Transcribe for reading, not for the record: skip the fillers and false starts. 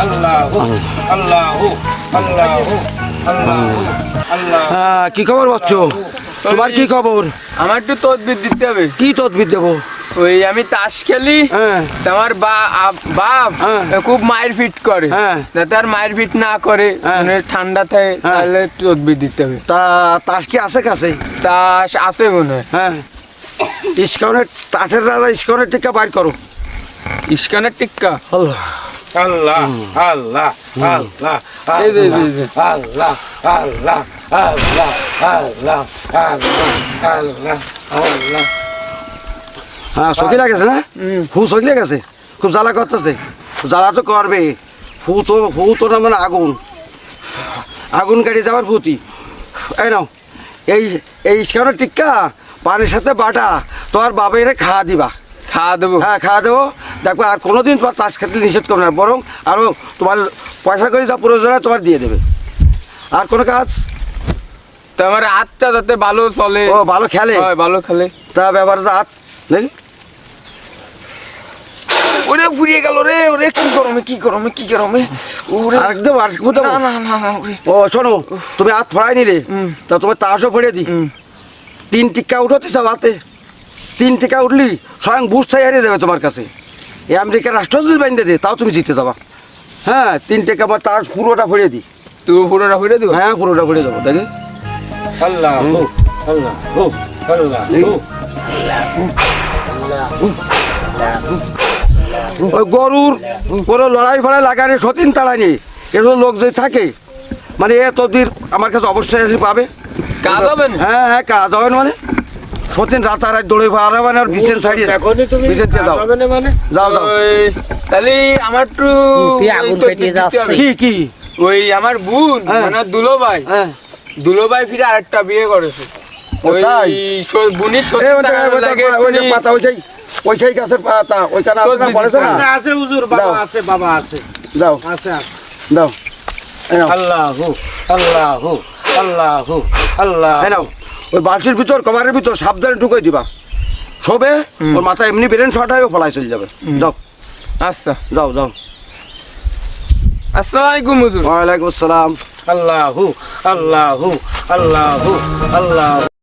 আল্লাহু আল্লাহু আল্লাহু আল্লাহু আল্লাহ। কি খবর বাচ্চো? তোমার কি খবর? আমার একটু তদবির দিতে হবে। কি তদবির দেবো? ওই আমি তাস খেলি, হ্যাঁ। আমার বাপ হ্যাঁ। খুব মায়ের ফিট করে, হ্যাঁ। যাতে আর মায়ের ফিট না করে, হ্যাঁ। মানে ঠান্ডা থাকে, হ্যাঁ। তাহলে তদবির দিতে হবে। তা তাস কি আছে কাছে? তাস আছে মনে হয়। হ্যাঁ, ইস্কানের তাসের রাজা ইস্কানের টিকা বাইর করো। ইস্কানের টিক্কা। আল্লাহ আল্লাহ আল্লাহ আল্লাহ এই যে, এই যে। আল্লাহ আল্লাহ আল্লাহ আল্লাহ আল্লাহ আল্লাহ আল্লাহ। হ্যাঁ, সখী লাগেছে না? হু সখী লাগেছে, খুব জ্বালা করতেছে। জ্বালা তো করবে, হু তো না মানে আগুন, আগুন কাটি যাওয়ার ভূতি। এই নাও, এই ইস্কানের টিক্কা পানির সাথে বাটা তোমার বাবাইরে খাওয়া দিবা। খাওয়া দেবো? হ্যাঁ, খাওয়া দেবো। দেখো আর কোনোদিন তোমার তাস খেতে নিষেধ করবে না, বরং আরও তোমার পয়সা করে যা প্রয়োজন হয় তোমার দিয়ে দেবে। আর কোনো কাজ? তো আমার হাতটা যাতে ভালো চলে। ও ভালো খেলে? হয়, ভালো খেলে। তা ব্যাপারটা হাত দেখি। ওরে ফুরিয়ে গেল রে, ওরে কি গরমে কি গরমে কি গরমে। ওরে আরেকদম আর না না না না, ওরে। ও শোনো, তুমি হাত ফড়াই নিলে, তা তোমার তাসও ফড়িয়ে দিই। 3 টিক্কা উঠোতে চাও হাতে, 3 টিক্কা উঠলি স্বয়ং বুঝতে হারিয়ে যাবে তোমার কাছে। এই আমেরিকার রাষ্ট্র যদি বাইন্দে দে, তাও তুমি জিতে যাবা। হ্যাঁ, 3 টিক্কা বা তাস পুরোটা ফড়িয়ে দিই। তুই পুরোটা ফুরিয়ে দিব? হ্যাঁ, পুরোটা ফড়িয়ে দেবো। দেখি আল্লাহু আল্লাহু আল্লাহু ওই গরুর কোনো লড়াই ফড়াই লাগানি সতীন তাড়ায়নি, এগুলো লোক যে থাকে, মানে এ তদবির আমার কাছে অবশ্যই এসে পাবে। কাজ হবে না? হ্যাঁ হ্যাঁ, কাজ হবে না মানে সতীন রাতারাত দৌড়ে পারাবে না, আর বিছেন ছাড়িয়ে এখনই তুমি বিছেন দিয়ে দাও। যাবে না মানে? যাও যাও। ওই, তাহলে আমার একটু তুই আগুন ওই তদবির পেটিয়ে দিতে যাচ্ছিস। হবে। কি কি? ওই আমার বোন, হ্যাঁ। মানে দুলো ভাই, হ্যাঁ, ফিরে আরেকটা বিয়ে করেছে। ও ওই তাই? বুনির এই সত্যি ওইটা, ওইটা, ওইটা পাতা, ওইটাই গাছের পাতা, ওইখানে আছে না, পড়েছে না? আছে আছে হুজুর, বাবা দাও। আছে, বাবা আছে, দাও আছে আছে। দাও, এই নাও, আল্লাহু আল্লাহু আল্লাহু আল্লাহ। এই নাও। ওই বালতির ভিতর কভারের ভিতর সাবধানে ঢুকে দিবা। শোবে ওর মাথা এমনি বেরেন ছটায় ফলাই চলে যাবে। যাও আচ্ছা, যাও যাও। আসসালামু আলাইকুম হুজুর। ওয়ালাইকুম আসসালাম। আল্লাহু আল্লাহু আল্লাহু আল্লাহ।